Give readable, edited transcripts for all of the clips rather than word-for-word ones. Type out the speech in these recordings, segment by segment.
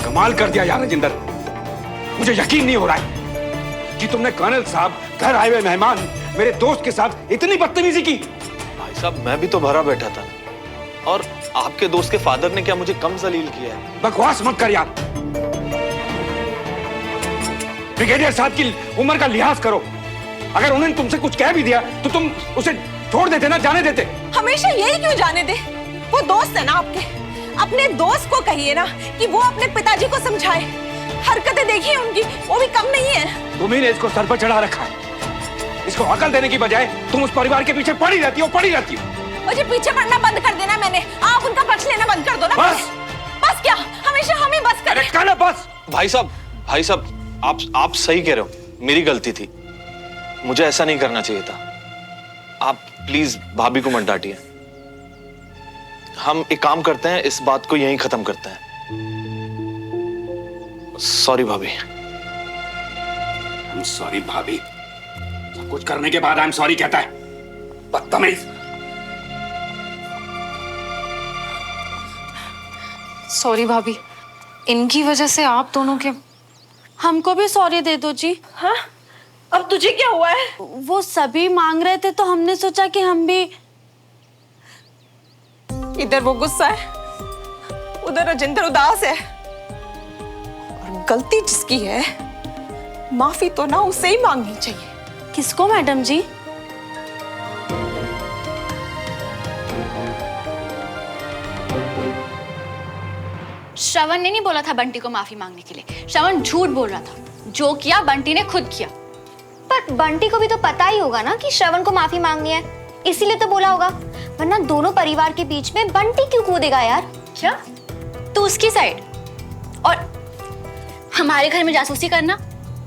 कमाल कर दिया यार राजेंद्र, मुझे यकीन नहीं हो रहा है कि तुमने कर्नल साहब घर आए हुए मेहमान मेरे दोस्त के साथ इतनी बदतमीजी की। भाई साहब मैं भी तो भरा बैठा था, और आपके दोस्त के फादर ने क्या मुझे कम जलील किया है? बकवास मत कर यार। ब्रिगेडियर साहब की उम्र का लिहाज करो। अगर उन्होंने तुमसे कुछ कह भी दिया तो तुम उसे छोड़ देते ना, जाने देते। हमेशा यही क्यों जाने दे? वो दोस्त है ना आपके, अपने दोस्त को कहिए ना कि वो अपने पिताजी को समझाए। हरकतें देखिए उनकी, वो भी कम नहीं है। तुम्ही ने इसको सर पर चढ़ा रखा है। इसको अकल देने की बजाय तुम उस परिवार के पीछे पड़ी रहती हो। मुझे पीछे पड़ना बंद कर देना मैंने, आप उनका पक्ष लेना बंद कर दो ना। बस बस क्या हमेशा हम ही बस करें? अरे काना बस। भाई साहब आप सही कह रहे हो, मेरी गलती थी, मुझे ऐसा नहीं करना चाहिए था। आप प्लीज भाभी को मत डांटिए। हम एक काम करते हैं, इस बात को यहीं खत्म करते हैं। सॉरी भाभी। I'm sorry भाभी। सब कुछ करने के बाद I'm sorry कहता है, बदतमीज। सॉरी भाभी, इनकी वजह से आप दोनों के। हमको भी सॉरी दे दो जी। हाँ, अब तुझे क्या हुआ है? वो सभी मांग रहे थे तो हमने सोचा कि हम भी। इधर वो गुस्सा है, उधर राजेंद्र उदास है, और गलती जिसकी है माफी तो ना उसे ही मांगनी चाहिए। किसको मैडम जी? श्रवण ने नहीं बोला था बंटी को माफी मांगने के लिए। श्रवण झूठ बोल रहा था, जो किया बंटी ने खुद किया। पर बंटी को भी तो पता ही होगा ना कि श्रवण को माफी मांगनी है, इसीलिए तो बोला होगा, वरना दोनों परिवार के बीच में बंटी क्यों कूदेगा यार? क्या तू उसकी साइड और हमारे घर में जासूसी करना?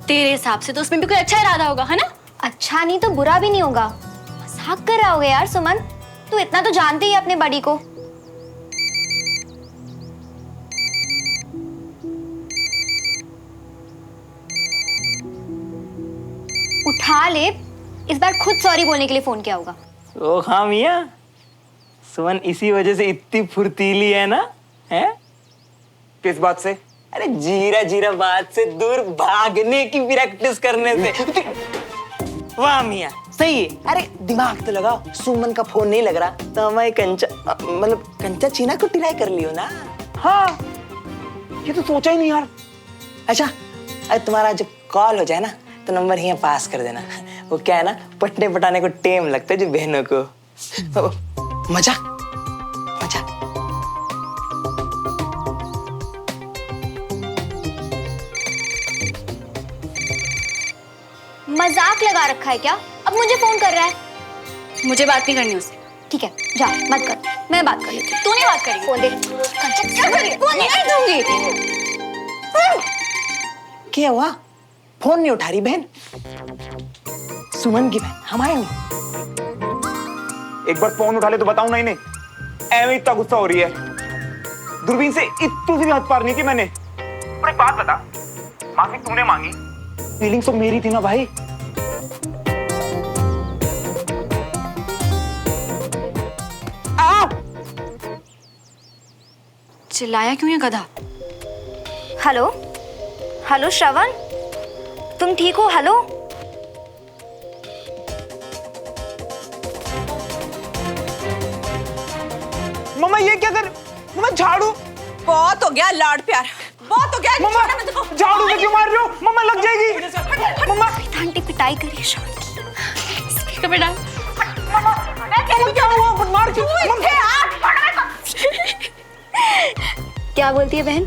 तेरे हिसाब से तो उसमें भी कोई अच्छा इरादा होगा, है ना? अच्छा नहीं तो बुरा भी नहीं होगा। मजाक कर रहा होगा यार सुमन, तू इतना तो जानती ही अपने बड़ी को। उठा ले, इस बार खुद सॉरी बोलने के लिए फोन किया होगा। ओ हाँ मियां, सुमन इसी वजह से इतनी फुर्तीली है ना? है किस बात से? अरे जीरा जीरा बात से दूर भागने की प्रैक्टिस करने से। वाह मियां, सही है। अरे दिमाग तो लगाओ, सुमन का फोन नहीं लग रहा तो हमारे कंचा चीना को ट्राई कर लियो ना। हाँ, ये तो सोचा ही नहीं यार। अच्छा, अरे तुम्हारा जब कॉल हो जाए ना तो नंबर यहाँ पास कर देना। वो क्या है ना, पटने पटाने को टेम लगता है जो बहनों को। मजा मजा। मजाक लगा रखा है क्या? अब मुझे फोन कर रहा है। मुझे बात नहीं करनी उससे। ठीक है, जा मत कर, मैं बात कर लेती हूँ। तू नहीं बात करेगी? फोन दे। क्या करेगी? फोन नहीं दूंगी। क्या हुआ? फोन नहीं उठा रही बहन? सुमन की बहन, हमारे नहीं। एक बार फोन उठा ले तो बताऊं ना इन्हें। एवं इतना गुस्सा हो रही है, दूरबीन से इतनी भी हद पार नहीं की मैंने। और एक बात बता, माफी तूने मांगी, फीलिंग्स तो मेरी थी ना भाई। चिल्लाया क्यों ये गधा? हेलो हेलो श्रवण, तुम ठीक हो? हेलो मम्मा ये क्या कर? मम्मा झाड़ू। बहुत हो गया लाड प्यार, बहुत हो गया। मम्मा झाड़ू से क्यों मार रहे हो? मम्मा लग जाएगी। मम्मा आंटी पिटाई करिए श्रवण की। बेटा क्या हुआ? मार क्यों? क्या बोलती है बहन?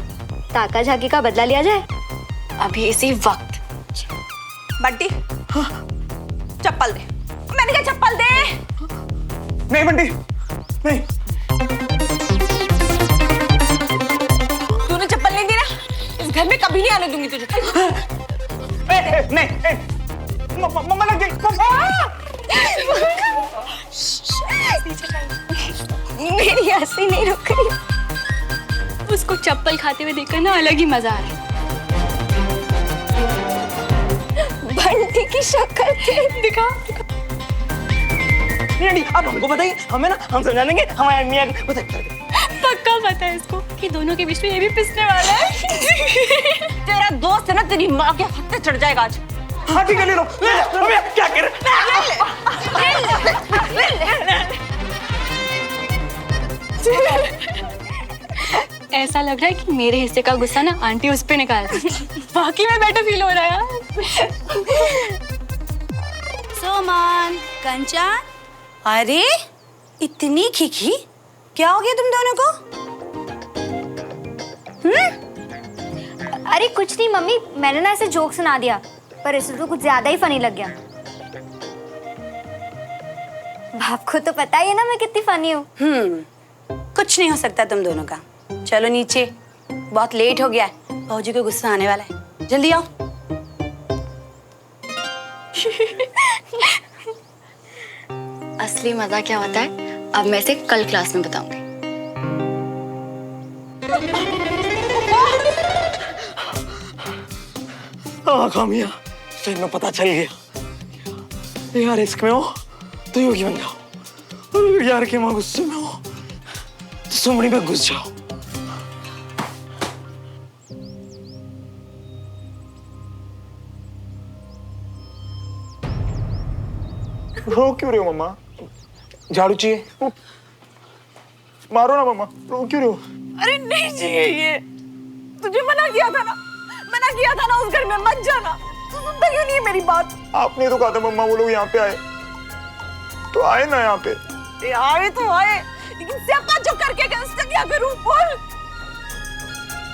ताका झाकी का बदला लिया जाए अभी इसी वक्त। बंटी, चप्पल दे। मैंने कहा चप्पल दे। नहीं बंटी, नहीं। तूने चप्पल नहीं दी ना, इस घर में कभी नहीं आने दूंगी तुझे। नहीं, मम्मा लग गई। मेरी हंसी नहीं रुक रही। उसको चप्पल खाते हुए देखकर ना अलग ही मजा आ रहा है। बंटी की शक्ल दिखा। नहीं, अब हमको बताइए, हमें ना, हम समझा देंगे हमारे मियां को। बताइए पक्का पता है इसको कि दोनों के बीच में ये भी पिसने वाला है। तेरी माँ के हाथ पे चढ़ जाएगा आज। हाँ ठीक है, ले लो ले लो। अबे क्या कर ऐसा लग रहा है कि मेरे हिस्से का गुस्सा ना आंटी उस पे निकाल दी। बाकी में बेटर फील हो रहा है यार। सोमान, कंचन, अरे इतनी खिखी, क्या हो गया तुम दोनों को? अरे कुछ नहीं मम्मी, मैंने ना ऐसे जोक सुना दिया, पर इसे तो कुछ ज्यादा ही फनी लग गया। आपको तो पता ही है ना मैं कितनी फनी हूँ। कुछ नहीं हो सकता तुम दोनों का। चलो नीचे, बहुत लेट हो गया है, भाऊजी को गुस्सा आने वाला है, जल्दी आओ। असली मजा क्या होता है अब मैं इसे कल क्लास में बताऊंगी। हाँ कामिया, फिर में पता चल गया यार, इश्क में हो तो योगी बन जाओ, और यार के माँ गुस्से में हो तो सुमड़ी में घुस जाओ। रो क्यों रहे हो मम्मा? झाड़ू चाहिए? मारो ना मम्मा, रो क्यों रहे हो? अरे नहीं चाहिए ये, तुझे मना किया था ना उस घर में मत जाना। तू सुनता क्यों नहीं है मेरी बात? आपने तो कहा था मम्मा वो लोग यहाँ पे आए, तो आए ना यहाँ पे। आए तो आए, लेकिन सियापा जो करके गए उसका क्या करूं बोल?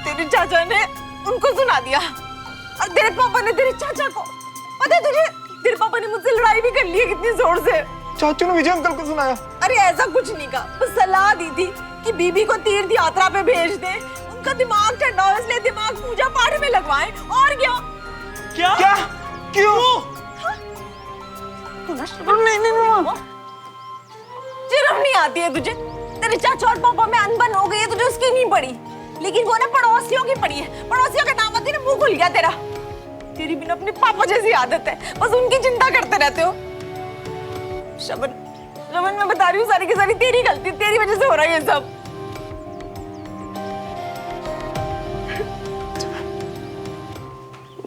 तेरे चाचा ने उनको सुना दिया और तेरे पापा ने तेरे चाचा को। पता है तुझे, तेरे पापा ने मुझसे लड़ाई भी कर ली है कितनी जोर से। चाचू ने विजय अंकल को सुनाया? अरे ऐसा कुछ नहीं कहा, बस सलाह दी थी कि बीबी को तीर्थ यात्रा पे भेज दे, उनका दिमाग ठंडा हो इसलिए दिमाग पूजा पाठ में लगवाएं। और क्या क्या क्या क्यों? तू ना शर्म नहीं आती है तुझे? तेरे चाचा और पापा में अनबन हो गई है, तुझे उसकी नहीं पड़ी, लेकिन वो ना पड़ोसियों की पड़ी है। पड़ोसियों के नाम आते ना मुंह खुल गया तेरा। तेरी भी ना अपने पापा जैसी आदत है, बस उनकी चिंता करते रहते हो। शबन, मैं बता रही हूँ सारी की सारी तेरी गलती, तेरी वजह से हो रहा है ये सब।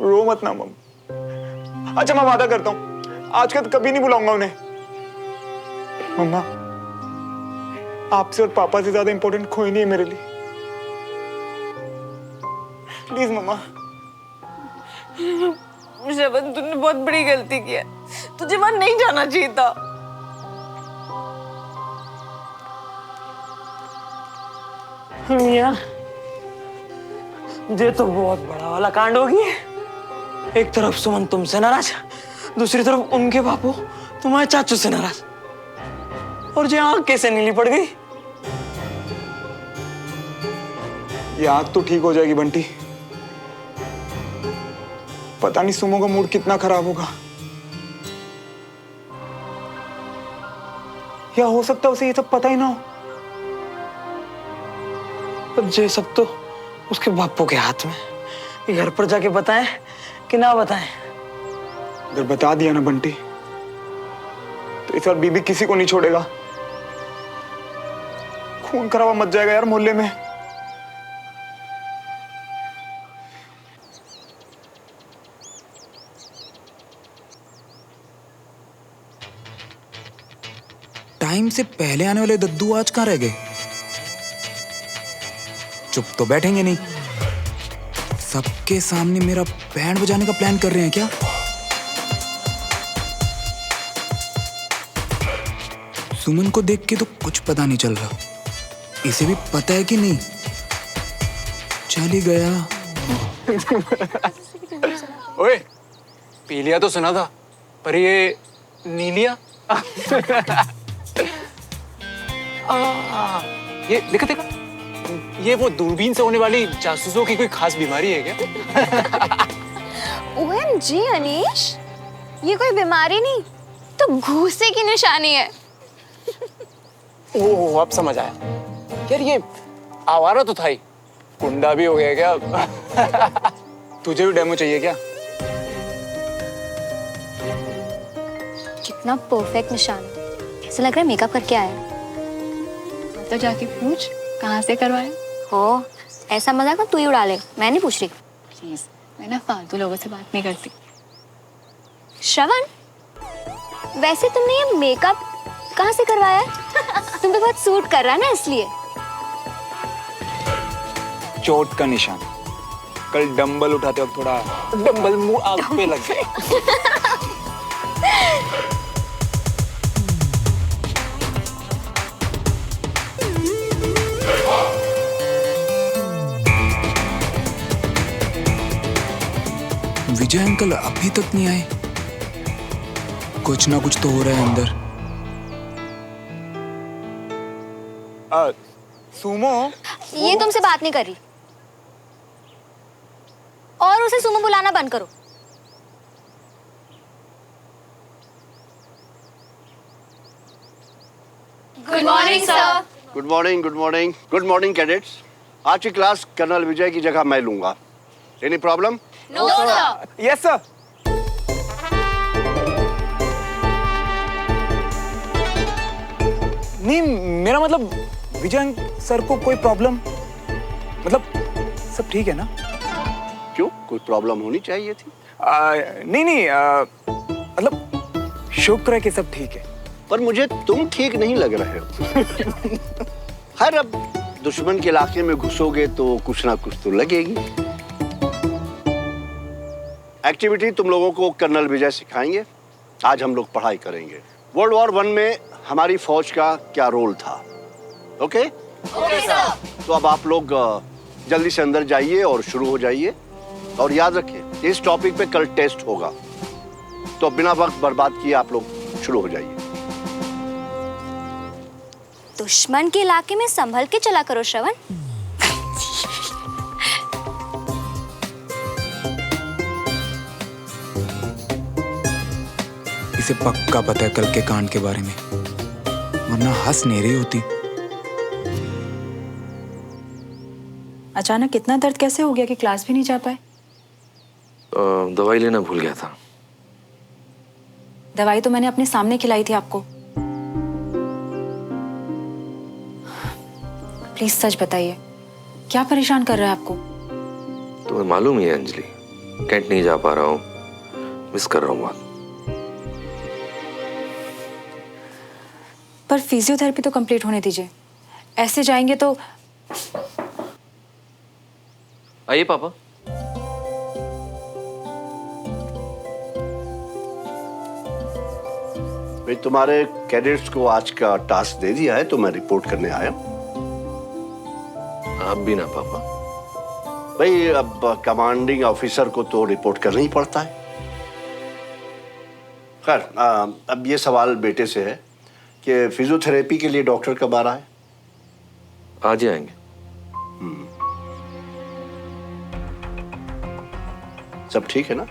रो मत ना मम्मा। अच्छा मैं वादा करता हूँ आज के बाद कभी नहीं बुलाऊंगा उन्हें। मम्मा, आपसे और पापा से ज्यादा इंपॉर्टेंट कोई नहीं है मेरे लिए। प्लीज मम्मा। शबन, तूने बहुत बड़ी गलती की है, तुझे वहां नहीं जाना चाहिए था। मियां, ये तो बहुत बड़ा वाला कांड हो गया। एक तरफ सुमन तुमसे नाराज, दूसरी तरफ उनके बापू तुम्हारे चाचू से नाराज, और ये आंख कैसे नीली पड़ गई? ये आंख तो ठीक हो जाएगी बंटी, पता नहीं सुमो का मूड कितना खराब होगा, या हो सकता है उसे ये सब पता ही ना हो। पर ये सब तो उसके बापू के हाथ में, ये घर पर जाके बताएं कि ना बताएं। अगर बता दिया ना बंटी, तो इस बार बीबी किसी को नहीं छोड़ेगा। खून खराबा मच जाएगा यार मोहल्ले में। टाइम से पहले आने वाले दद्दू आज कहाँ रह गए? चुप तो बैठेंगे नहीं, सबके सामने मेरा बैंड बजाने का प्लान कर रहे हैं क्या? सुमन को देख के तो कुछ पता नहीं चल रहा, इसे भी पता है कि नहीं? चल ही गया। ओए, पी लिया तो सुना था, पर ये नी लिया? ये देखा देखा, ये वो दूरबीन से होने वाली जासूसों की कोई खास बीमारी है क्या? OMG अनीश, ये कोई बीमारी नहीं तो घूसे की निशानी है। ओह, अब समझ आया। यार ये आवारा तो था ही, गुंडा भी हो गया क्या? तुझे भी डेमो चाहिए क्या? कितना परफेक्ट निशान है, ऐसा लग रहा है मेकअप करके आया। तो जाके पूछ कहाँ से करवाए। हो, ऐसा मजाक ना तू ही उड़ा ले, मैं नहीं पूछ रही। प्लीज मैं ना फालतू लोगों से बात नहीं करती। श्रवण, वैसे तुमने ये मेकअप कहाँ से करवाया है? तुम पे बहुत सूट कर रहा है ना, इसलिए। चोट का निशान। कल डंबल उठाते वक्त थोड़ा डंबल मुंह आग पे लग गया। विजय अंकल अभी तक नहीं आए। कुछ ना कुछ तो हो रहा है अंदर। सुमो, ये तुमसे बात नहीं कर रही, और उसे सुमो बुलाना बंद करो। Good morning sir. Good morning, good morning, good morning cadets. आज की क्लास कर्नल विजय की जगह मैं लूंगा। Any problem? No sir. Yes sir. नहीं, मेरा मतलब विजय सर को कोई प्रॉब्लम, मतलब सब ठीक है ना? क्यों, कोई प्रॉब्लम होनी चाहिए थी? नहीं, मतलब शुक्र है कि सब ठीक है। पर मुझे तुम ठीक नहीं लग रहे हो। हर अब दुश्मन के इलाके में घुसोगे तो कुछ ना कुछ तो लगेगी। एक्टिविटी तुम लोगों को कर्नल विजय सिखाएंगे। आज हम लोग पढ़ाई करेंगे वर्ल्ड वॉर 1 में हमारी फौज का क्या रोल था। ओके? Okay sir. तो अब आप लोग जल्दी से अंदर जाइए और शुरू हो जाइए। और याद रखिए, इस टॉपिक पे कल टेस्ट होगा, तो बिना वक्त बर्बाद किए आप लोग शुरू हो जाइए। दुश्मन के इलाके में संभल के चला करो श्रवण। इसे पक्का पता है कल के कांड के बारे में, वरना हंस नहीं रही होती। अचानक इतना दर्द कैसे हो गया कि क्लास भी नहीं जा पाए? दवाई लेना भूल गया था। दवाई तो मैंने अपने सामने खिलाई थी आपको। प्लीज सच बताइए, क्या परेशान कर रहा है आपको? तुम्हें मालूम ही है अंजलि, कैंट नहीं जा पा रहा हूँ, मिस कर रहा हूँ बहुत। पर फिजियोथेरेपी तो कंप्लीट होने दीजिए। ऐसे जाएंगे तो। आइए पापा। भाई, तुम्हारे कैडेट्स को आज का टास्क दे दिया है तो मैं रिपोर्ट करने आया। आप भी ना पापा। भाई, अब कमांडिंग ऑफिसर को तो रिपोर्ट करना ही पड़ता है। खैर, अब ये सवाल बेटे से है कि फिजियोथेरेपी के लिए डॉक्टर कब आ रहा है? आज ही आएंगे। सब ठीक है ना?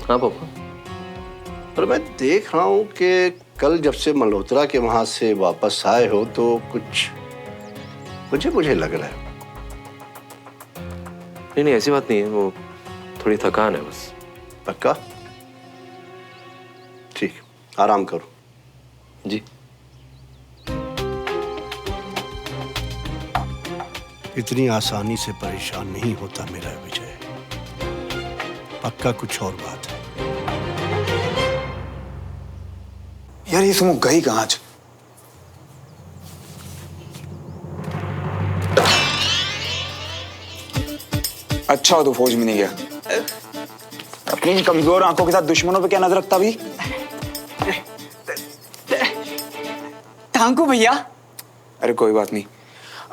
हाँ पापा। पर मैं देख रहा हूं कि कल जब से मल्होत्रा के वहां से वापस आए हो तो कुछ मुझे लग रहा है। नहीं, ऐसी बात नहीं है, वो थोड़ी थकान है बस। पक्का? ठीक, आराम करो। जी। इतनी आसानी से परेशान नहीं होता मेरा विजय। पक्का कुछ और बात है। यार, ये सुमो गई कहाँ आज? अच्छा हो तो फौज में नहीं गया। अपनी कमजोर आंखों के साथ दुश्मनों पे क्या नजर रखता भी? थैंक यू भैया। अरे कोई बात नहीं,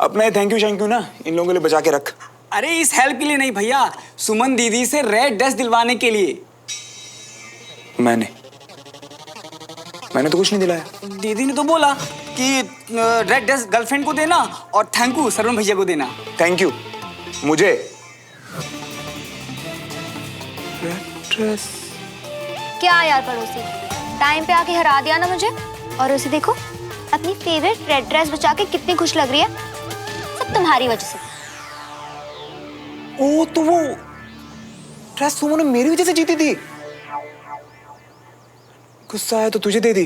अपना थैंक यू ना इन लोगों के लिए बचा के रख। अरे इस हेल्प के लिए नहीं भैया, सुमन दीदी से रेड ड्रेस दिलवाने के लिए। मैंने तो कुछ नहीं दिलाया। दीदी ने तो बोला कि रेड ड्रेस गर्लफ्रेंड को देना और थैंक यू सरवण भैया को देना। थैंक यू मुझे रेड ड्रेस? क्या यार पड़ोसी, टाइम पे आके हरा दिया ना मुझे। और उसे देखो, अपनी फेवरेट रेड ड्रेस बचा के कितनी खुश लग रही है। सब तुम्हारी वजह से। ओ, तो वो ड्रेस सुमन ने मेरी वजह से जीती थी। गुस्सा आया तो तुझे दे दी।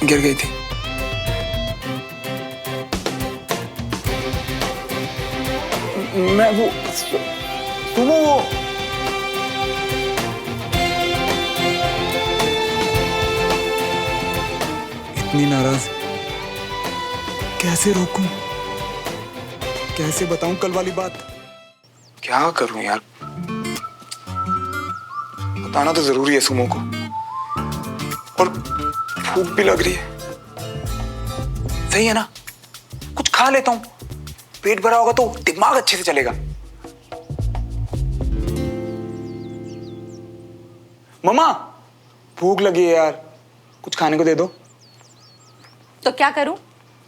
गिर गई थी। मैं वो सुमो वो इतनी नाराज, कैसे रोकूं, कैसे बताऊं कल वाली बात? क्या करूं यार, बताना तो जरूरी है सुमो को, और भूख भी लग रही है। सही है ना, कुछ खा लेता हूं, पेट भरा होगा तो दिमाग अच्छे से चलेगा। मम्मा, भूख लगी है यार, कुछ खाने को दे दो। तो क्या करूं?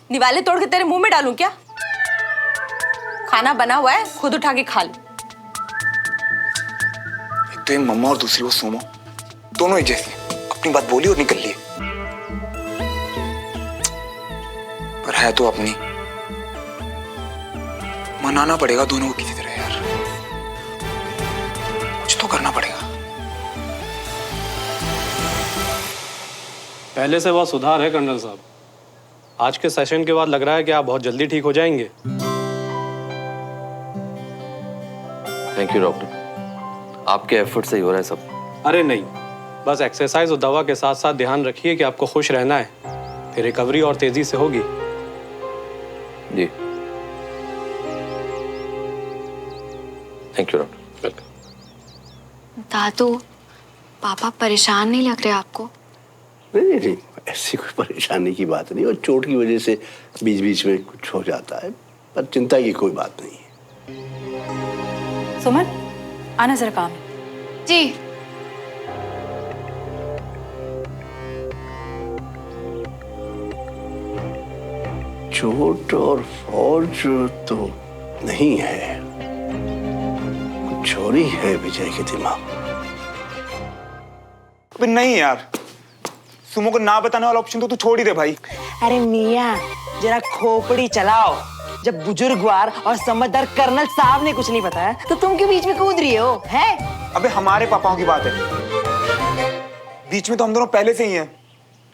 निवाले तोड़ के तेरे मुंह में डालूं क्या? खाना बना हुआ है, खुद उठा के खा लो। एक तो ये मम्मा और दूसरी वो सोमो, दोनों एक जैसी, अपनी बात बोली और निकल लिए। पर है तो अपनी, मनाना पड़ेगा दोनों को किसी तरह यार, कुछ तो करना पड़ेगा। पहले से बहुत सुधार है कर्नल साहब। आज के सेशन के बाद लग रहा है कि आप बहुत जल्दी ठीक हो जाएंगे। थैंक यू डॉक्टर, आपके एफर्ट से ही हो रहा है सब। अरे नहीं, बस एक्सरसाइज और दवा के साथ साथ ध्यान रखिए कि आपको खुश रहना है, फिर रिकवरी और तेजी से होगी। जी थैंक यू डॉक्टर, वेलकम। दादू, पापा परेशान नहीं लग रहे आपको? नहीं नहीं, ऐसी कोई परेशानी की बात नहीं, और चोट की वजह से बीच बीच में कुछ हो जाता है, पर चिंता की कोई बात नहीं है। सुमन, आना जरा काम है। जी। चोट और फौज तो नहीं है, कुछ चोरी है विजय के दिमाग। अबे नहीं यार, सुमो को ना बताने वाला ऑप्शन तो तू छोड़ ही दे भाई। अरे मियाँ, जरा खोपड़ी चलाओ। जब बुजुर्गवार और समझदार कर्नल साहब ने कुछ नहीं बताया तो तुम क्यों बीच में कूद रही हो? है? अबे हमारे पापाओं की बात है, बीच में तो हम दोनों पहले से ही हैं।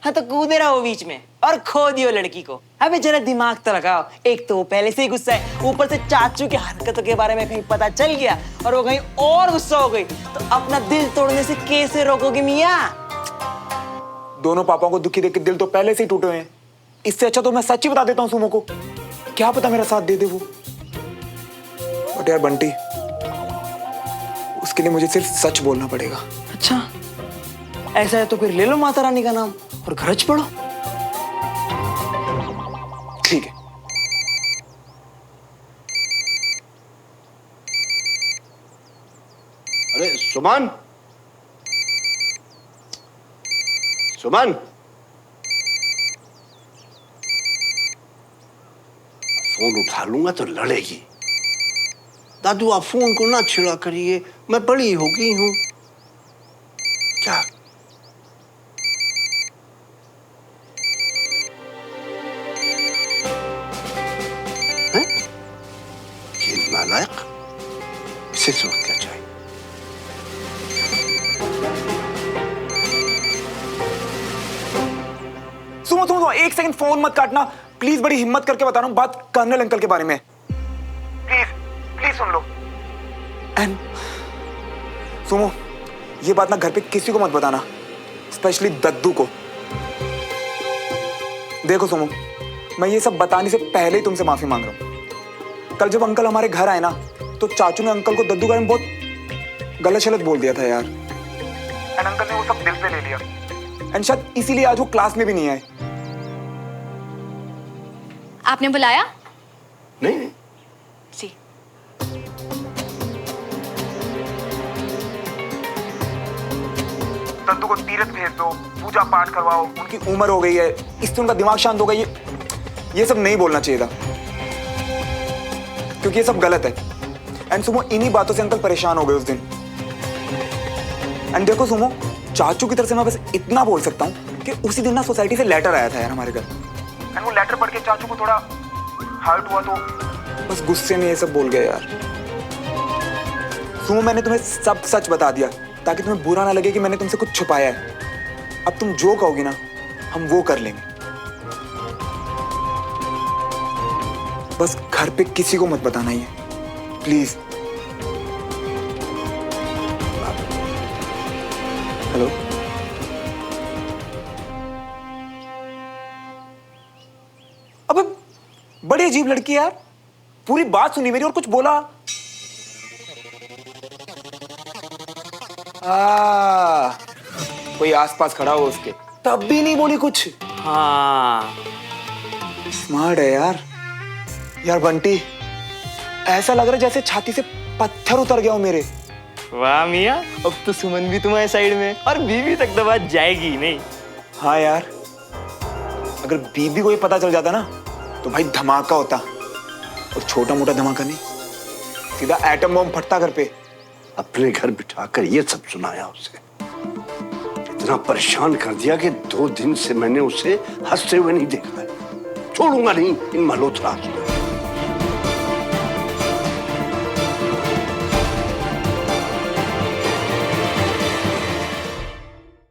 हाँ तो कूदे रहो बीच में और खो दियो लड़की को। अबे जरा दिमाग तो लगाओ, एक तो पहले से ही गुस्सा है, ऊपर से चाचू की हरकतों के बारे में कहीं पता चल गया और वो कहीं और गुस्सा हो गई तो अपना दिल तोड़ने से कैसे रोकोगे मियाँ? दोनों पापाओं को दुखी देख के दिल तो पहले से ही टूटे हुए हैं। इससे अच्छा तो मैं सच ही बता देता हूँ सुमो को, क्या पता मेरा साथ दे दे वो। बट यार बंटी, उसके लिए मुझे सिर्फ सच बोलना पड़ेगा। अच्छा, ऐसा है तो फिर ले लो माता रानी का नाम और गरज पड़ो। ठीक है। अरे सुमन, सुमन, फोन उठा लूंगा तो लड़ेगी। दादू आप फोन को ना छिड़ा करिए, मैं बड़ी हो गई हूं। क्या? हैं? ये नालायक, इसे इस वक्त क्या चाहिए? सुनो सुनो, एक सेकंड फोन मत काटना प्लीज, बड़ी हिम्मत करके बता रहा हूँ बात कर्नल अंकल के बारे में। Please please soon low. And सुनो, ये बात ना घर पे किसी को मत बताना, स्पेशली दद्दू को। देखो सुनो, मैं ये सब बताने से पहले ही तुमसे माफी मांग रहा हूँ। कल जब अंकल हमारे घर आए ना, तो चाचू ने अंकल को दद्दू के बारे में बहुत गलत शलत बोल दिया था यार। एंड अंकल ने वो सब दिल पे ले लिया, एंड शायद इसीलिए आज वो क्लास में भी नहीं आए। आपने बुलाया? नहीं नहीं, जी। दद्दू को तीरथ भेज दो, पूजा पाठ करवाओ, उनकी उम्र हो गई है, इससे उनका दिमाग शांत होगा, ये सब नहीं बोलना चाहिए था, क्योंकि ये सब गलत है। एंड सुमो, इन्हीं बातों से अंकल परेशान हो गए उस दिन। एंड देखो सुमो, चाचू की तरफ से मैं बस इतना बोल सकता हूँ कि उसी दिन ना सोसाइटी से लेटर आया था यार हमारे घर, एंड वो लेटर पढ़ के चाचू को थोड़ा हर्ट हुआ, तो बस गुस्से में ये सब बोल गए यार। सुमो, मैंने तुम्हें सब सच बता दिया ताकि तुम्हें बुरा ना लगे कि मैंने तुमसे कुछ छुपाया है। अब तुम जो कहोगी ना, हम वो कर लेंगे। बस घर पे किसी को मत बताना ये, प्लीज। हेलो, अबे बड़ी अजीब लड़की है यार, पूरी बात सुनी मेरी और कुछ बोला। कोई आसपास खड़ा हो उसके, तब भी नहीं बोली कुछ। हाँ स्मार्ट है यार। यार बंटी, ऐसा लग रहा है जैसे छाती से पत्थर उतर गया हो मेरे। वाह मियाँ, अब तो सुमन भी तुम्हारे साइड में और बीवी तक तो बात जाएगी ही नहीं। हाँ यार, अगर बीबी को ये पता चल जाता ना तो भाई धमाका होता, और छोटा मोटा धमाका नहीं, सीधा एटम बम फटता घर पे। अपने घर बिठाकर ये सब सुनाया उसे, इतना परेशान कर दिया कि 2 दिन से मैंने उसे हंसते हुए नहीं देखा है। छोड़ूंगा नहीं इन मल्होत्रा की।